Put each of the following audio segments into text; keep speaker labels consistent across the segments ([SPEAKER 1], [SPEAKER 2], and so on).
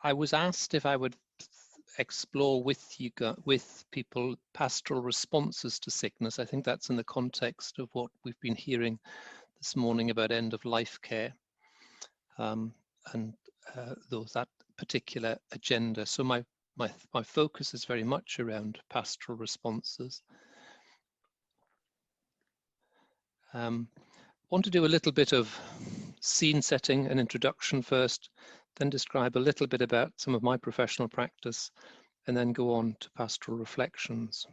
[SPEAKER 1] I was asked if I would explore with people pastoral responses to sickness. I think that's in the context of what we've been hearing this morning about end of life care, and that particular agenda. So my focus is very much around pastoral responses. Want to do a little bit of scene setting and introduction first, then describe a little bit about some of my professional practice, and then go on to pastoral reflections.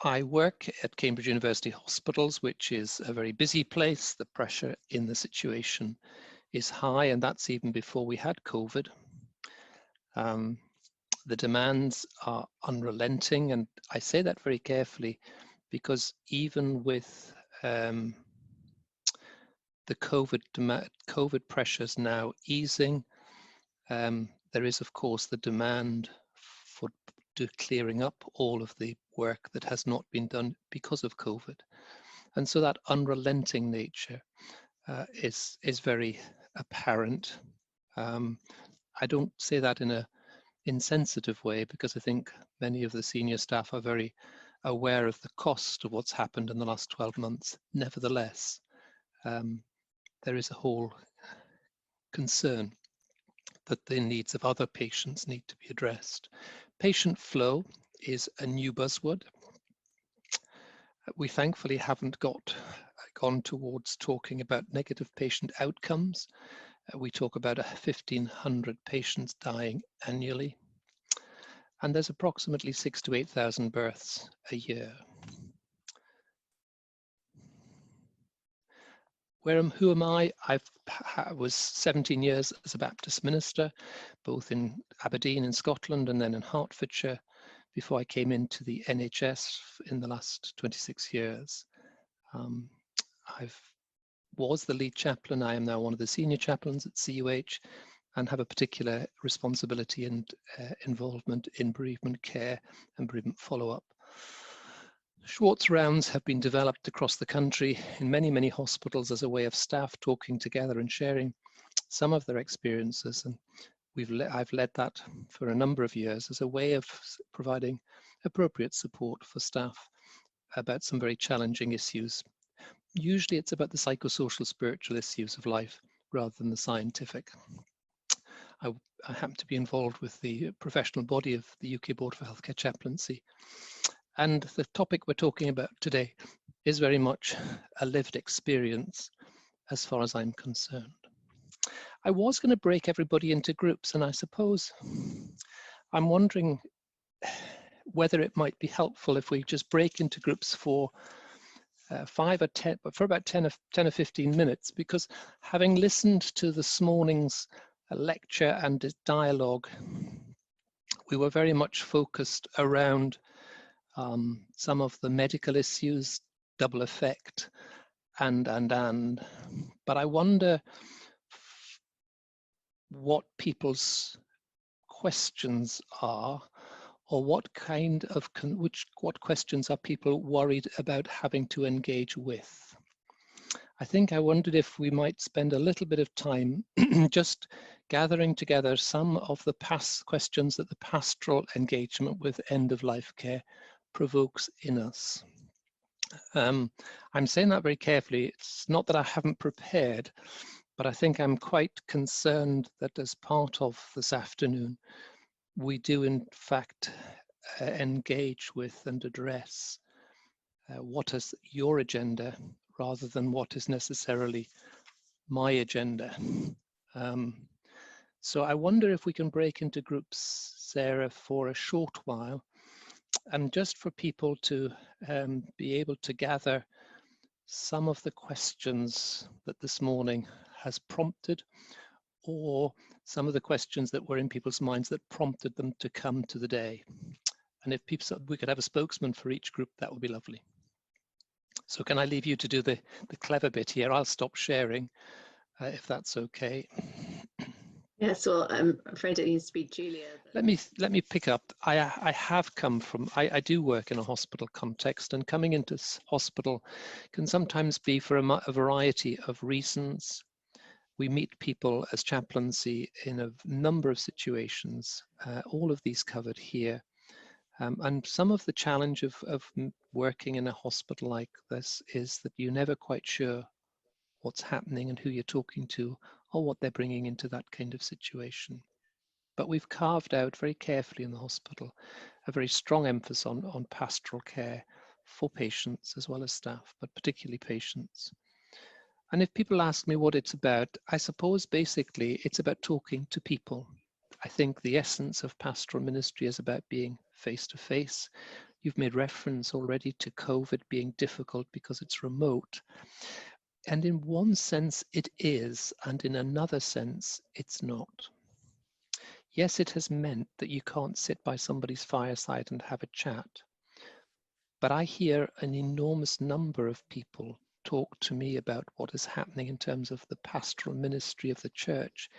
[SPEAKER 1] I work at Cambridge University Hospitals, which is a very busy place. The pressure in the situation is high, and that's even before we had COVID. The demands are unrelenting, and I say that very carefully because even with the COVID pressures now easing, there is, of course, the demand for clearing up all of the work that has not been done because of COVID. And so that unrelenting nature is very apparent. I don't say that in an insensitive way, because I think many of the senior staff are very aware of the cost of what's happened in the last 12 months. Nevertheless, there is a whole concern that the needs of other patients need to be addressed. Patient flow is a new buzzword. We thankfully haven't gone towards talking about negative patient outcomes. We talk about 1,500 patients dying annually, and there's approximately 6,000 to 8,000 births a year. Who am I? I was 17 years as a Baptist minister, both in Aberdeen in Scotland and then in Hertfordshire, before I came into the NHS in the last 26 years. I was the lead chaplain. I am now one of the senior chaplains at CUH and have a particular responsibility and involvement in bereavement care and bereavement follow-up. Schwartz rounds have been developed across the country in many, many hospitals as a way of staff talking together and sharing some of their experiences. And I've led that for a number of years as a way of providing appropriate support for staff about some very challenging issues. Usually it's about the psychosocial, spiritual issues of life rather than the scientific. I happen to be involved with the professional body of the UK Board for Healthcare Chaplaincy. And the topic we're talking about today is very much a lived experience as far as I'm concerned. I was going to break everybody into groups, and I suppose I'm wondering whether it might be helpful if we just break into groups for 5 or 10, but for about 10 or 15 minutes, because having listened to this morning's lecture and dialogue, we were very much focused around some of the medical issues, double effect, but I wonder what people's questions are, or what questions are people worried about having to engage with. I wondered if we might spend a little bit of time just gathering together some of the past questions that the pastoral engagement with end-of-life care provokes in us. I'm saying that very carefully. It's not that I haven't prepared, but I think I'm quite concerned that as part of this afternoon, we do in fact engage with and address what is your agenda rather than what is necessarily my agenda. So I wonder if we can break into groups, Sarah, for a short while, and just for people to be able to gather some of the questions that this morning has prompted, or some of the questions that were in people's minds that prompted them to come to the day. And if we could have a spokesman for each group, that would be lovely. So can I leave you to do the clever bit here? I'll stop sharing if that's okay.
[SPEAKER 2] Yes, well, I'm afraid it needs to be Julia.
[SPEAKER 1] Let me pick up. I have come from, I do work in a hospital context, and coming into hospital can sometimes be for a variety of reasons. We meet people as chaplaincy in a number of situations, all of these covered here. And some of the challenge of working in a hospital like this is that you're never quite sure what's happening and who you're talking to or what they're bringing into that kind of situation. But we've carved out very carefully in the hospital a very strong emphasis on pastoral care for patients as well as staff, but particularly patients. And if people ask me what it's about, I suppose basically it's about talking to people. I think the essence of pastoral ministry is about being face to face. You've made reference already to COVID being difficult because it's remote. And in one sense it is, and in another sense it's not. Yes, it has meant that you can't sit by somebody's fireside and have a chat. But I hear an enormous number of people talk to me about what is happening in terms of the pastoral ministry of the church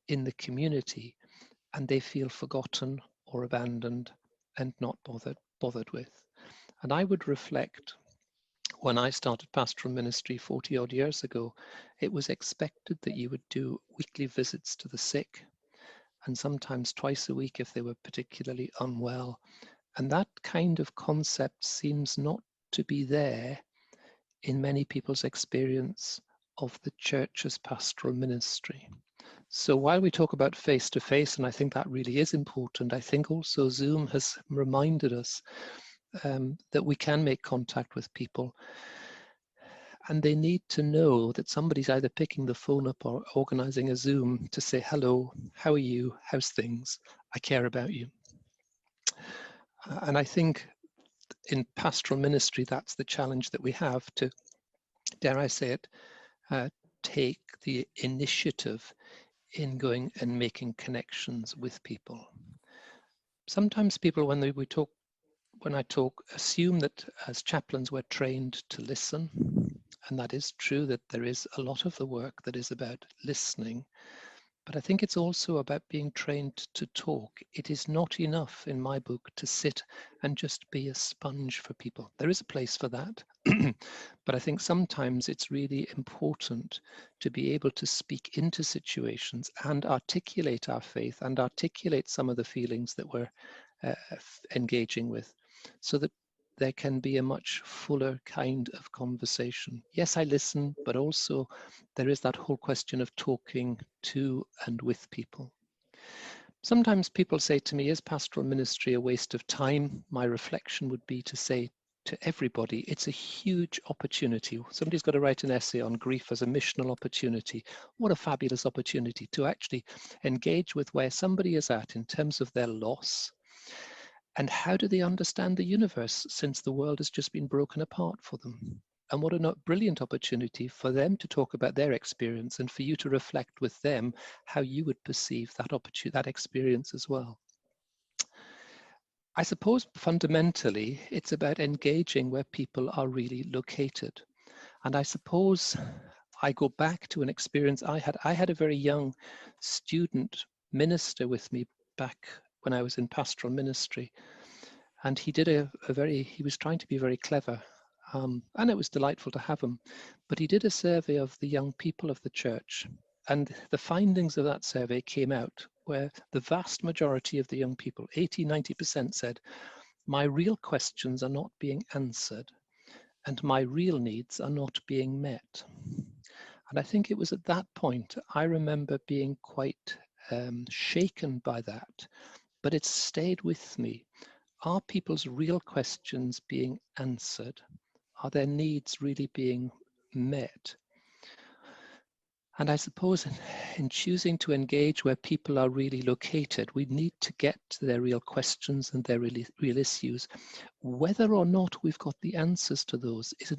[SPEAKER 1] in the community, and they feel forgotten or abandoned and not bothered with. And I would reflect, when I started pastoral ministry 40 odd years ago, it was expected that you would do weekly visits to the sick, and sometimes twice a week if they were particularly unwell. And that kind of concept seems not to be there in many people's experience of the church's pastoral ministry. So while we talk about face-to-face, and I think that really is important, I think also Zoom has reminded us that we can make contact with people, and they need to know that somebody's either picking the phone up or organizing a Zoom to say, hello, how are you, how's things, I care about you. And I think in pastoral ministry, that's the challenge that we have to, dare I say it, take the initiative in going and making connections with people. Sometimes people, when I talk, assume that as chaplains we're trained to listen, and that is true, that there is a lot of the work that is about listening. But I think it's also about being trained to talk. It is not enough in my book to sit and just be a sponge for people. There is a place for that. But I think sometimes it's really important to be able to speak into situations and articulate our faith and articulate some of the feelings that we're engaging with, so that there can be a much fuller kind of conversation. Yes, I listen, but also there is that whole question of talking to and with people. Sometimes people say to me, is pastoral ministry a waste of time? My reflection would be to say to everybody, it's a huge opportunity. Somebody's got to write an essay on grief as a missional opportunity. What a fabulous opportunity to actually engage with where somebody is at in terms of their loss. And how do they understand the universe since the world has just been broken apart for them? And what a brilliant opportunity for them to talk about their experience and for you to reflect with them how you would perceive that experience as well. I suppose fundamentally it's about engaging where people are really located. And I suppose I go back to an experience I had. I had a very young student minister with me back when I was in pastoral ministry. And he did he was trying to be very clever, and it was delightful to have him. But he did a survey of the young people of the church, and the findings of that survey came out where the vast majority of the young people, 80–90%, said, my real questions are not being answered, and my real needs are not being met. And I think it was at that point I remember being quite shaken by that, but it stayed with me. Are people's real questions being answered? Are their needs really being met? And I suppose in choosing to engage where people are really located, we need to get to their real questions and their real issues. Whether or not we've got the answers to those is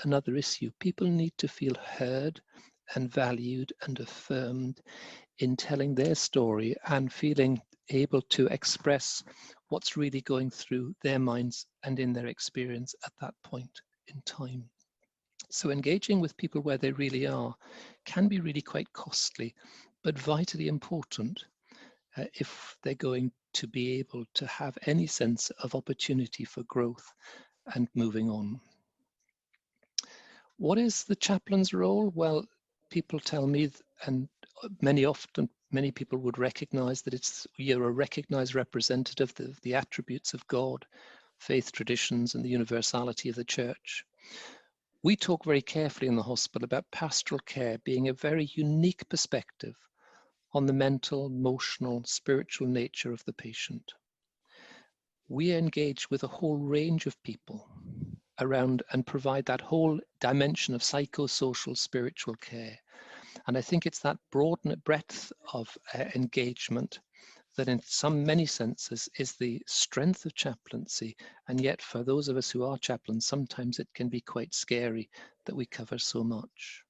[SPEAKER 1] another issue. People need to feel heard and valued and affirmed in telling their story and feeling able to express what's really going through their minds and in their experience at that point in time. So engaging with people where they really are can be really quite costly, but vitally important if they're going to be able to have any sense of opportunity for growth and moving on. What is the chaplain's role? Well, people tell me and many people would recognize that you're a recognized representative of the attributes of God, faith traditions, and the universality of the church. We talk very carefully in the hospital about pastoral care being a very unique perspective on the mental, emotional, spiritual nature of the patient. We engage with a whole range of people around and provide that whole dimension of psychosocial spiritual care. And I think it's that broad breadth of engagement that in many senses is the strength of chaplaincy. And yet for those of us who are chaplains, sometimes it can be quite scary that we cover so much.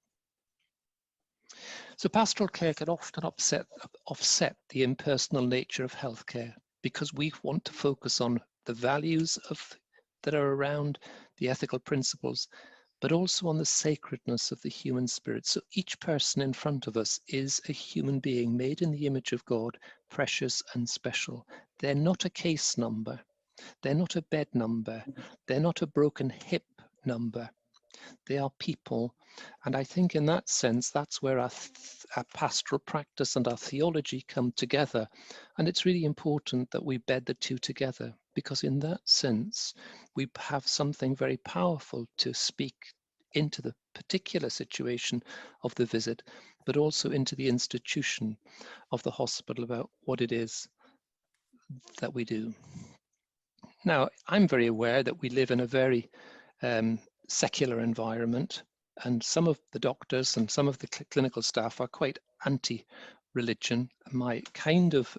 [SPEAKER 1] So pastoral care can often offset the impersonal nature of healthcare because we want to focus on the values that are around the ethical principles, but also on the sacredness of the human spirit. So each person in front of us is a human being made in the image of God, precious and special. They're not a case number. They're not a bed number. They're not a broken hip number. They are people. And I think in that sense, that's where our pastoral practice and our theology come together. And it's really important that we bed the two together, because in that sense, we have something very powerful to speak into the particular situation of the visit, but also into the institution of the hospital about what it is that we do. Now, I'm very aware that we live in a very secular environment, and some of the doctors and some of the clinical staff are quite anti-religion. My kind of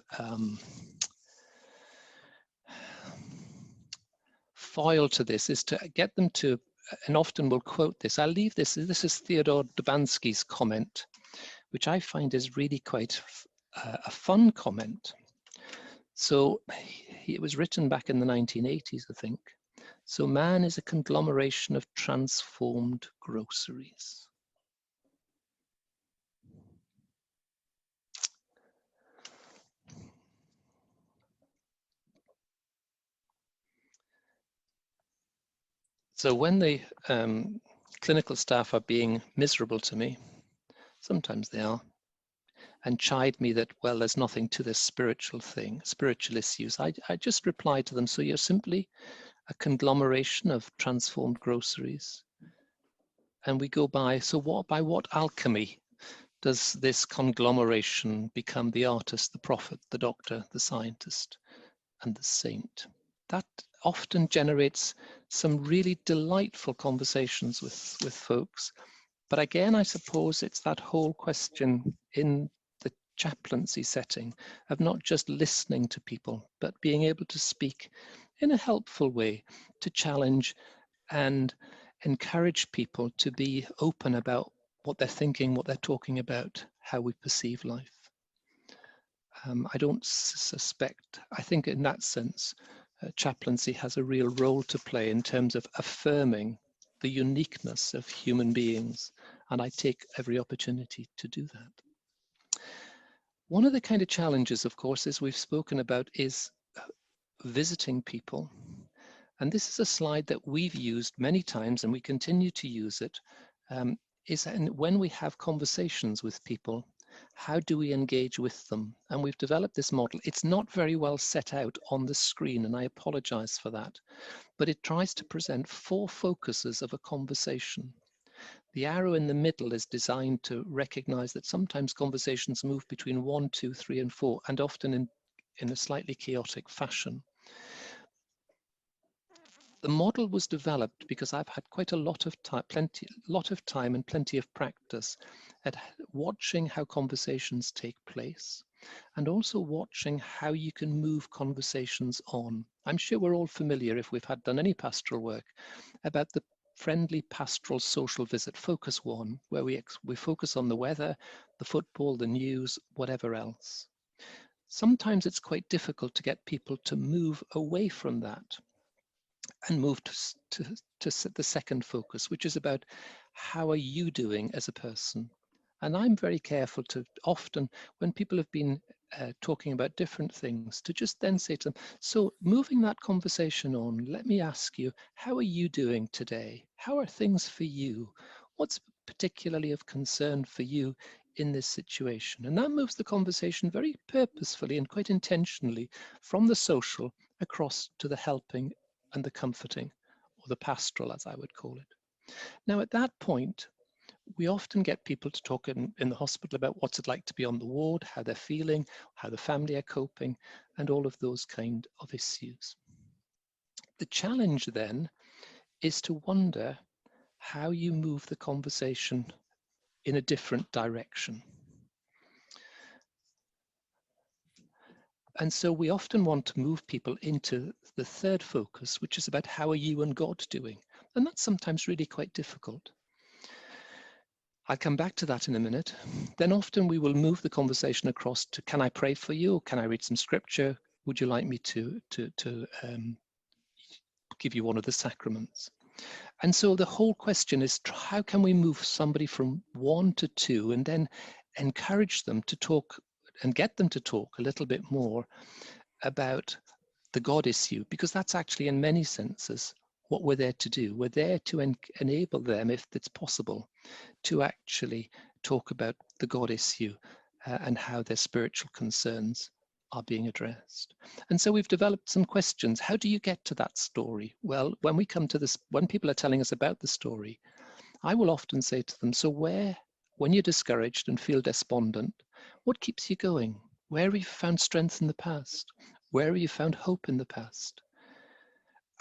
[SPEAKER 1] foil to this is to get them to, and often we'll quote this, I'll leave this is Theodore Dubansky's comment, which I find is really quite a fun comment. So it was written back in the 1980s, I think. So man is a conglomeration of transformed groceries. So when the clinical staff are being miserable to me, sometimes they are, and chide me that, well, there's nothing to this spiritual issues, I just reply to them, so you're simply a conglomeration of transformed groceries. And we go by, so by what alchemy does this conglomeration become the artist, the prophet, the doctor, the scientist, and the saint? That often generates some really delightful conversations with folks. But again, I suppose it's that whole question in the chaplaincy setting of not just listening to people, but being able to speak in a helpful way to challenge and encourage people to be open about what they're thinking, what they're talking about, how we perceive life. I don't suspect, I think in that sense, chaplaincy has a real role to play in terms of affirming the uniqueness of human beings, and I take every opportunity to do that. One of the kind of challenges, of course, as we've spoken about, is visiting people. And this is a slide that we've used many times, and we continue to use it, is when we have conversations with people, how do we engage with them? And we've developed this model. It's not very well set out on the screen, and I apologize for that, but it tries to present 4 focuses of a conversation. The arrow in the middle is designed to recognize that sometimes conversations move between 1, 2, 3, and 4, and often in a slightly chaotic fashion. The model was developed because I've had quite a lot of time and plenty of practice at watching how conversations take place, and also watching how you can move conversations on. I'm sure we're all familiar, if we've done any pastoral work, about the friendly pastoral social visit, focus 1, where we focus on the weather, the football, the news, whatever else. Sometimes it's quite difficult to get people to move away from that and move to the second focus, which is about how are you doing as a person? And I'm very careful to often, when people have been talking about different things, to just then say to them, so moving that conversation on, let me ask you, how are you doing today? How are things for you? What's particularly of concern for you in this situation? And that moves the conversation very purposefully and quite intentionally from the social across to the helping and the comforting, or the pastoral, as I would call it. Now, at that point, we often get people to talk in the hospital about what's it like to be on the ward, how they're feeling, how the family are coping, and all of those kind of issues. The challenge then is to wonder how you move the conversation in a different direction. And so we often want to move people into the third focus, which is about how are you and God doing? And that's sometimes really quite difficult. I'll come back to that in a minute. Then often we will move the conversation across to, can I pray for you? Or can I read some scripture? Would you like me to give you one of the sacraments? And so the whole question is, how can we move somebody from 1 to 2 and then encourage them to talk and get them to talk a little bit more about the God issue? Because that's actually, in many senses, what we're there to do. We're there to enable them, if it's possible, to actually talk about the God issue and how their spiritual concerns are being addressed. And so we've developed some questions. How do you get to that story? Well, when we come to this, when people are telling us about the story, I will often say to them, so when you're discouraged and feel despondent, what keeps you going? Where have you found strength in the past? Where have you found hope in the past?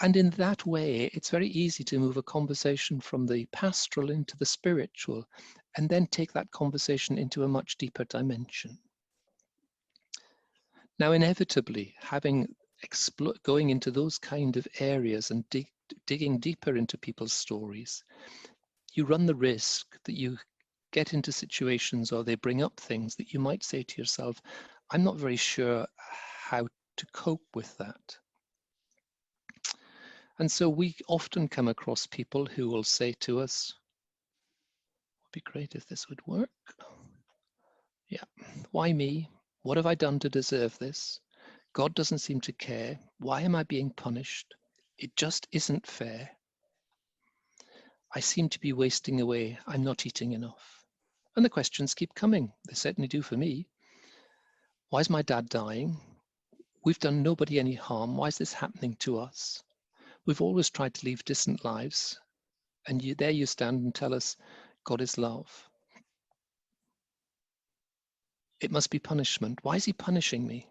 [SPEAKER 1] And in that way, it's very easy to move a conversation from the pastoral into the spiritual, and then take that conversation into a much deeper dimension. Now, inevitably, going into those kind of areas and digging deeper into people's stories, you run the risk that you get into situations, or they bring up things that you might say to yourself, I'm not very sure how to cope with that. And so we often come across people who will say to us, it would be great if this would work. Yeah, why me? What have I done to deserve this? God doesn't seem to care. Why am I being punished? It just isn't fair. I seem to be wasting away. I'm not eating enough. And the questions keep coming. They certainly do for me. Why is my dad dying? We've done nobody any harm. Why is this happening to us? We've always tried to live decent lives. And there you stand and tell us God is love. It must be punishment. Why is he punishing me?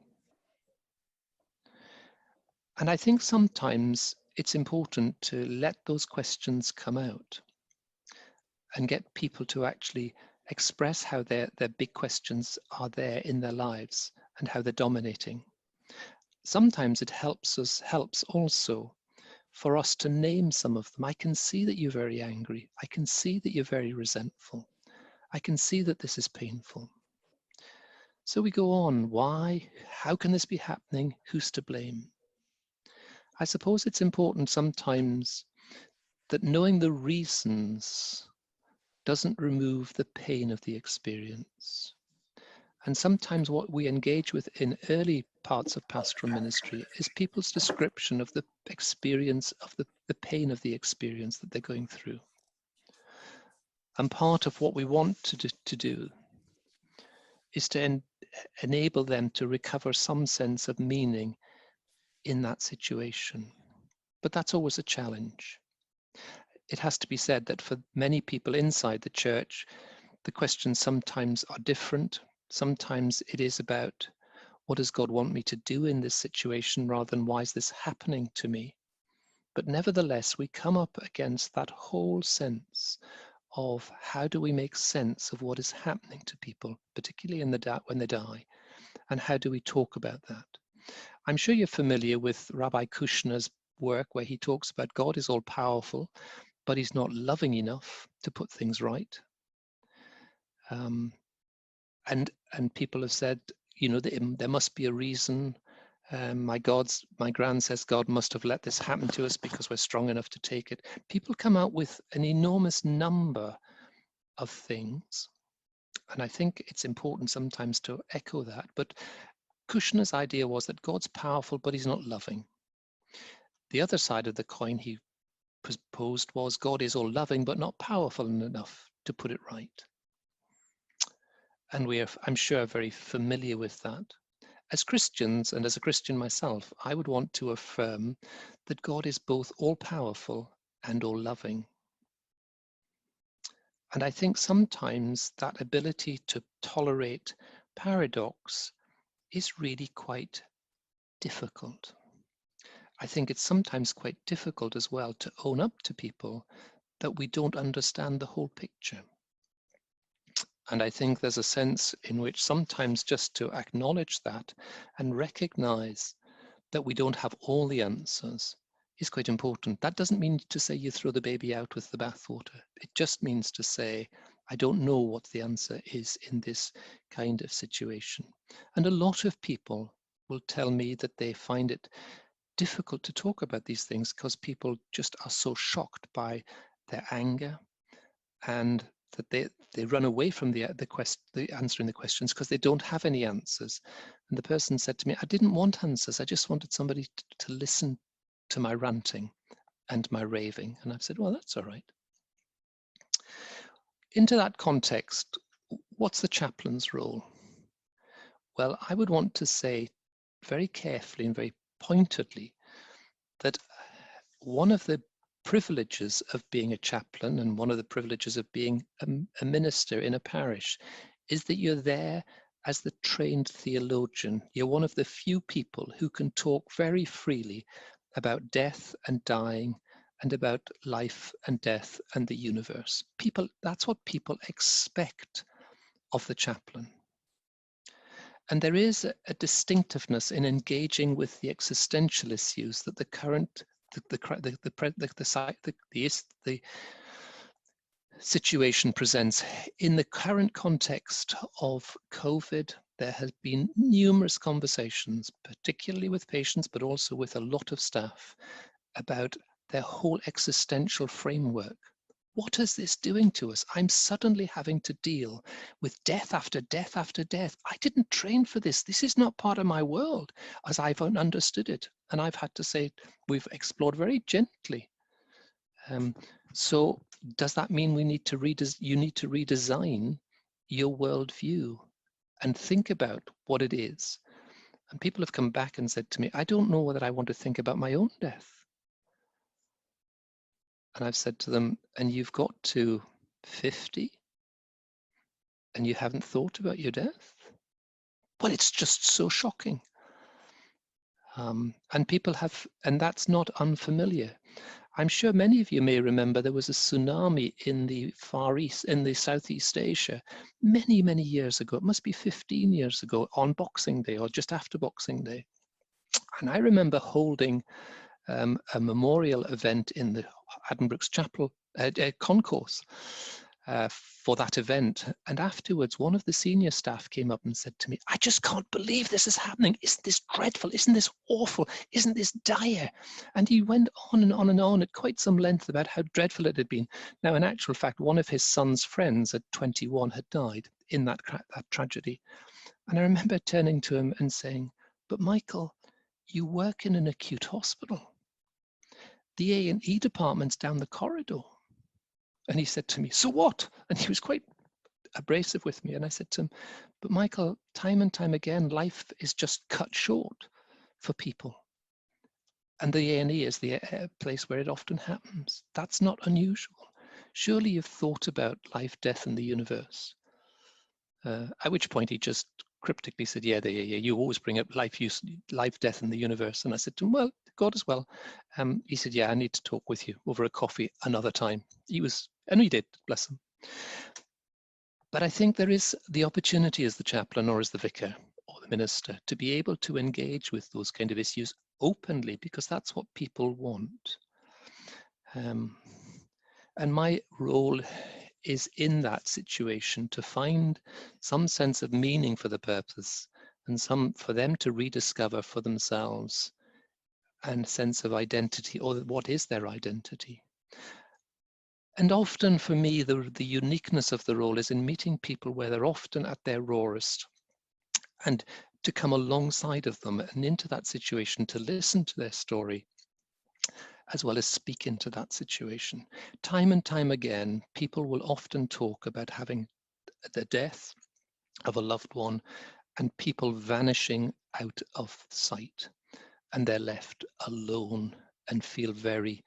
[SPEAKER 1] And I think sometimes it's important to let those questions come out and get people to actually express how their big questions are there in their lives and how they're dominating. Sometimes it helps also for us to name some of them. I can see that you're very angry. I can see that you're very resentful. I can see that this is painful. So we go on. Why? How can this be happening? Who's to blame? I suppose it's important sometimes that knowing the reasons doesn't remove the pain of the experience. And sometimes what we engage with in early parts of pastoral ministry is people's description of the experience of the pain of the experience that they're going through. And part of what we want to do is to enable them to recover some sense of meaning in that situation. But that's always a challenge. It has to be said that for many people inside the church, the questions sometimes are different. Sometimes it is about, what does God want me to do in this situation, rather than why is this happening to me? But nevertheless, we come up against that whole sense of how do we make sense of what is happening to people, particularly when they die, and how do we talk about that? I'm sure you're familiar with Rabbi Kushner's work, where he talks about God is all powerful, but he's not loving enough to put things right. And people have said, there must be a reason. My gran says God must have let this happen to us because we're strong enough to take it. People come out with an enormous number of things, and I think it's important sometimes to echo that. But Kushner's idea was that God's powerful, but he's not loving. The other side of the coin he proposed was God is all loving, but not powerful enough to put it right. And we are, I'm sure, very familiar with that. As Christians, and as a Christian myself, I would want to affirm that God is both all-powerful and all-loving. And I think sometimes that ability to tolerate paradox is really quite difficult. I think it's sometimes quite difficult as well to own up to people that we don't understand the whole picture. And I think there's a sense in which sometimes just to acknowledge that and recognize that we don't have all the answers is quite important. That doesn't mean to say you throw the baby out with the bathwater. It just means to say, I don't know what the answer is in this kind of situation. And a lot of people will tell me that they find it difficult to talk about these things because people just are so shocked by their anger, and that they run away from the answering the questions because they don't have any answers. And the person said to me, I didn't want answers. I just wanted somebody to listen to my ranting and my raving. And I've said, well, that's all right. Into that context, what's the chaplain's role? Well, I would want to say very carefully and very pointedly that one of the privileges of being a chaplain and one of the privileges of being a minister in a parish is that you're there as the trained theologian. You're one of the few people who can talk very freely about death and dying and about life and death and the universe. That's what people expect of the chaplain. And there is a distinctiveness in engaging with the existential issues that the current the situation presents. In the current context of COVID, there has been numerous conversations, particularly with patients, but also with a lot of staff, about their whole existential framework. What is this doing to us? I'm suddenly having to deal with death after death after death. I didn't train for this. This is not part of my world as I've understood it. And I've had to say, we've explored very gently. So does that mean you need to redesign your worldview and think about what it is? And people have come back and said to me, I don't know whether I want to think about my own death. And I've said to them, and you've got to 50 and you haven't thought about your death? Well, it's just so shocking. And people have, and that's not unfamiliar. I'm sure many of you may remember there was a tsunami in the Far East, in the Southeast Asia, many, many years ago. It must be 15 years ago on Boxing Day or just after Boxing Day. And I remember holding a memorial event in the Addenbrooke's Chapel concourse for that event. And afterwards, one of the senior staff came up and said to me, I just can't believe this is happening. Isn't this dreadful? Isn't this awful? Isn't this dire? And he went on and on and on at quite some length about how dreadful it had been. Now, in actual fact, one of his son's friends at 21 had died in that tragedy. And I remember turning to him and saying, but Michael, you work in an acute hospital. The A&E department's down the corridor. And he said to me, so what? And he was quite abrasive with me. And I said to him, but Michael, time and time again, life is just cut short for people. And the A&E is the place where it often happens. That's not unusual. Surely you've thought about life, death, and the universe. At which point he just cryptically said, yeah, you always bring up life, death, and the universe. And I said to him, well, God as well. He said, yeah, I need to talk with you over a coffee another time. And he did, bless him. But I think there is the opportunity as the chaplain or as the vicar or the minister to be able to engage with those kind of issues openly, because that's what people want. And my role is in that situation to find some sense of meaning for the purpose and for them to rediscover for themselves and sense of identity, or what is their identity. And often for me, the uniqueness of the role is in meeting people where they're often at their rawest, and to come alongside of them and into that situation, to listen to their story, as well as speak into that situation. Time and time again, people will often talk about having their death of a loved one, and people vanishing out of sight, and they're left alone and feel very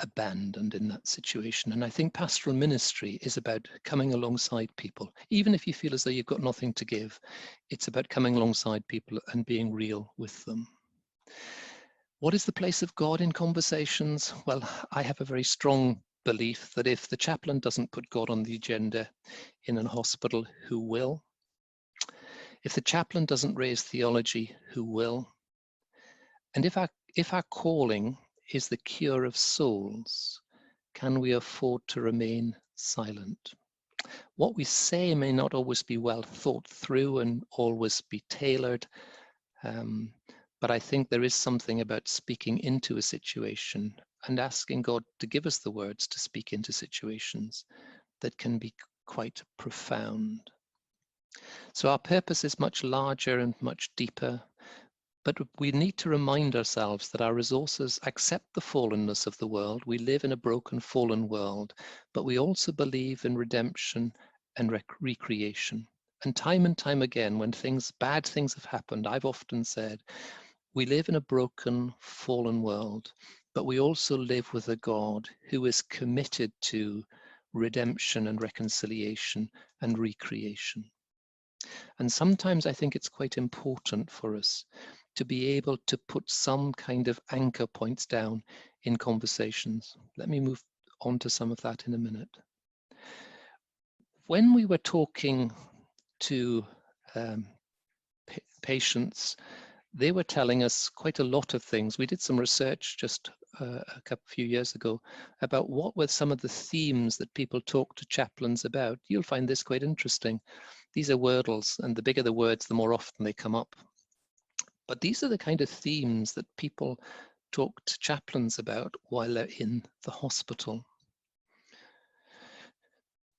[SPEAKER 1] abandoned in that situation. And I think pastoral ministry is about coming alongside people. Even if you feel as though you've got nothing to give, it's about coming alongside people and being real with them. What is the place of God in conversations? Well, I have a very strong belief that if the chaplain doesn't put God on the agenda in a hospital, who will? If the chaplain doesn't raise theology, who will? And if our calling is the cure of souls, can we afford to remain silent? What we say may not always be well thought through and always be tailored, but I think there is something about speaking into a situation and asking God to give us the words to speak into situations that can be quite profound. So our purpose is much larger and much deeper, but we need to remind ourselves that our resources accept the fallenness of the world. We live in a broken, fallen world, but we also believe in redemption and recreation. And time again, when bad things have happened, I've often said, we live in a broken, fallen world, but we also live with a God who is committed to redemption and reconciliation and recreation. And sometimes I think it's quite important for us to be able to put some kind of anchor points down in conversations. Let me move on to some of that in a minute. When we were talking to patients, they were telling us quite a lot of things. We did some research just a few years ago about what were some of the themes that people talk to chaplains about. You'll find this quite interesting. These are wordles, and the bigger the words, the more often they come up. But these are the kind of themes that people talk to chaplains about while they're in the hospital.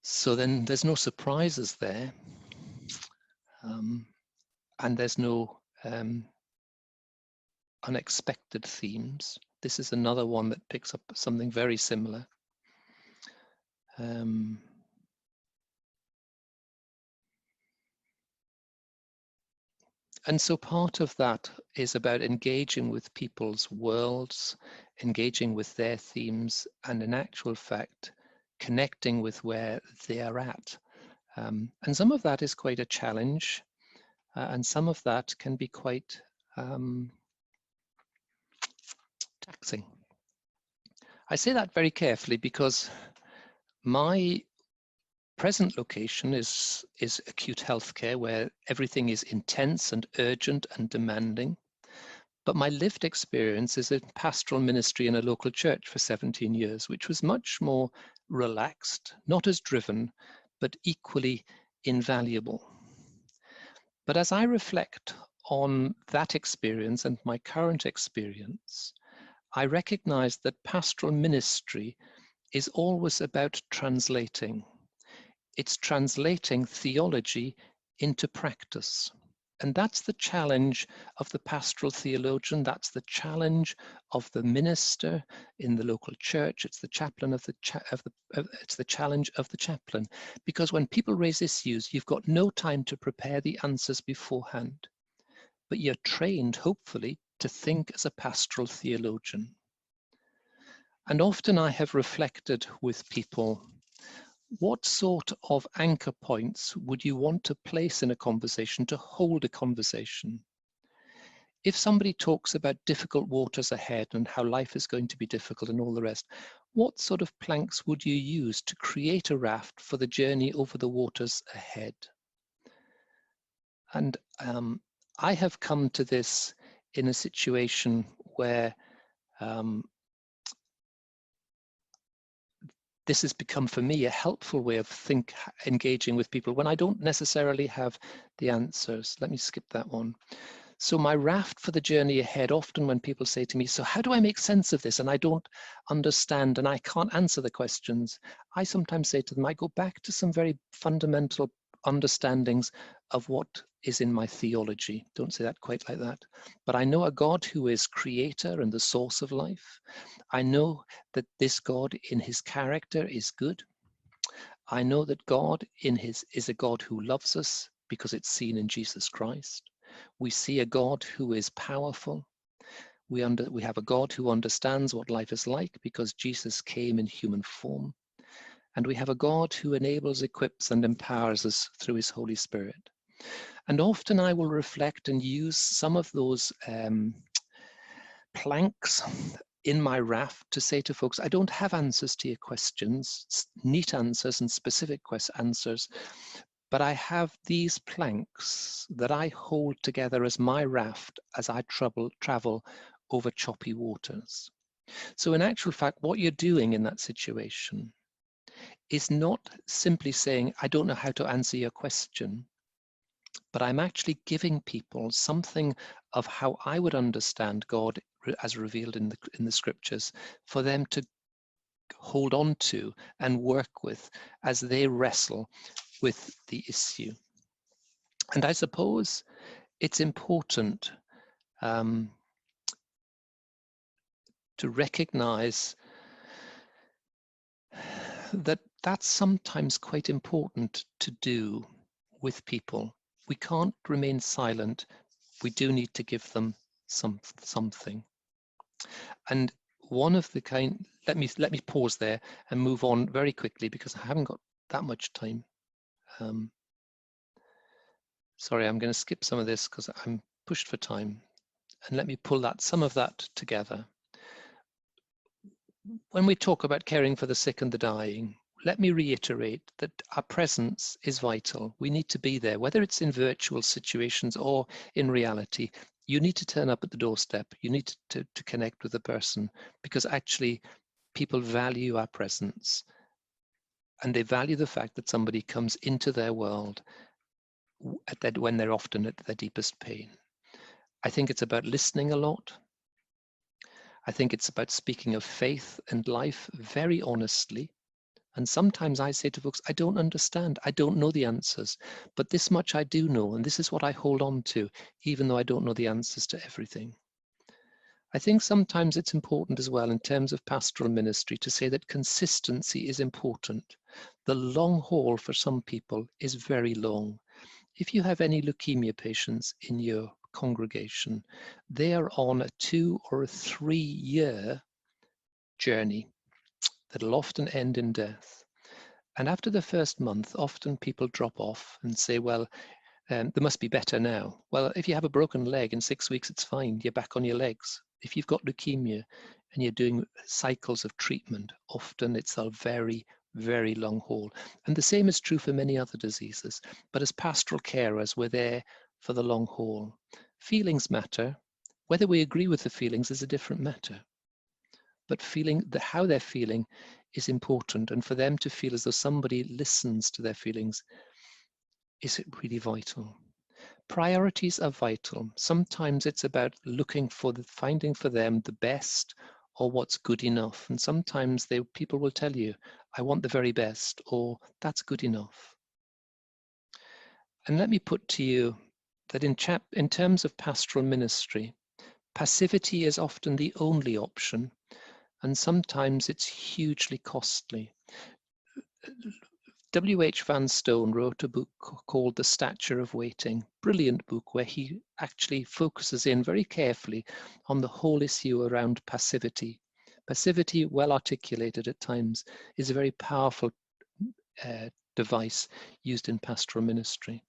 [SPEAKER 1] So then there's no surprises there, and there's no unexpected themes. This is another one that picks up something very similar. And so part of that is about engaging with people's worlds, engaging with their themes, and in actual fact, connecting with where they are at. And some of that is quite a challenge, and some of that can be quite taxing. I say that very carefully because my present location is acute healthcare, where everything is intense and urgent and demanding. But my lived experience is in pastoral ministry in a local church for 17 years, which was much more relaxed, not as driven, but equally invaluable. But as I reflect on that experience and my current experience, I recognize that pastoral ministry is always about translating. It's translating theology into practice. And that's the challenge of the pastoral theologian. That's the challenge of the minister in the local church. It's the chaplain it's the challenge of the chaplain. Because when people raise issues, you've got no time to prepare the answers beforehand. But you're trained, hopefully, to think as a pastoral theologian. And often I have reflected with people, what sort of anchor points would you want to place in a conversation to hold a conversation? If somebody talks about difficult waters ahead and how life is going to be difficult and all the rest, what sort of planks would you use to create a raft for the journey over the waters ahead? And I have come to this in a situation where this has become for me a helpful way of engaging with people when I don't necessarily have the answers. Let me skip that one. So my raft for the journey ahead, often when people say to me, so how do I make sense of this? And I don't understand and I can't answer the questions. I sometimes say to them, I go back to some very fundamental understandings of what is in my theology. Don't say that quite like that. But I know a God who is creator and the source of life. I know that this God in his character is good. I know that God is a God who loves us because it's seen in Jesus Christ. We see a God who is powerful. We have a God who understands what life is like because Jesus came in human form. And we have a God who enables, equips, and empowers us through his Holy Spirit. And often I will reflect and use some of those planks in my raft to say to folks, I don't have answers to your questions, neat answers and specific answers, but I have these planks that I hold together as my raft as I travel over choppy waters. So in actual fact, what you're doing in that situation is not simply saying, I don't know how to answer your question, but I'm actually giving people something of how I would understand God as revealed in the scriptures for them to hold on to and work with as they wrestle with the issue. And I suppose it's important to recognize that that's sometimes quite important to do with people. We can't remain silent. We do need to give them something. And one of the let me pause there and move on very quickly because I haven't got that much time. Sorry, I'm going to skip some of this because I'm pushed for time. And let me pull some of that together. When we talk about caring for the sick and the dying, let me reiterate that our presence is vital. We need to be there, whether it's in virtual situations or in reality. You need to turn up at the doorstep. You need to connect with the person because actually people value our presence and they value the fact that somebody comes into their world when they're often at their deepest pain. I think it's about listening a lot. I think it's about speaking of faith and life very honestly. And sometimes I say to folks, I don't understand. I don't know the answers, but this much I do know. And this is what I hold on to, even though I don't know the answers to everything. I think sometimes it's important as well in terms of pastoral ministry to say that consistency is important. The long haul for some people is very long. If you have any leukemia patients in your congregation, they are on a 2 or a 3 year journey that'll often end in death. And after the first month, often people drop off and say, well, they must be better now. Well, if you have a broken leg in 6 weeks, it's fine. You're back on your legs. If you've got leukemia and you're doing cycles of treatment, often it's a very, very long haul. And the same is true for many other diseases. But as pastoral carers, we're there for the long haul. Feelings matter. Whether we agree with the feelings is a different matter. But how they're feeling is important. And for them to feel as though somebody listens to their feelings is really vital. Priorities are vital. Sometimes it's about finding for them the best or what's good enough. And sometimes people will tell you, I want the very best, or that's good enough. And let me put to you that in terms of pastoral ministry, passivity is often the only option, and sometimes it's hugely costly. W.H. Van Stone wrote a book called The Stature of Waiting, brilliant book where he actually focuses in very carefully on the whole issue around passivity. Passivity, well articulated at times, is a very powerful device used in pastoral ministry.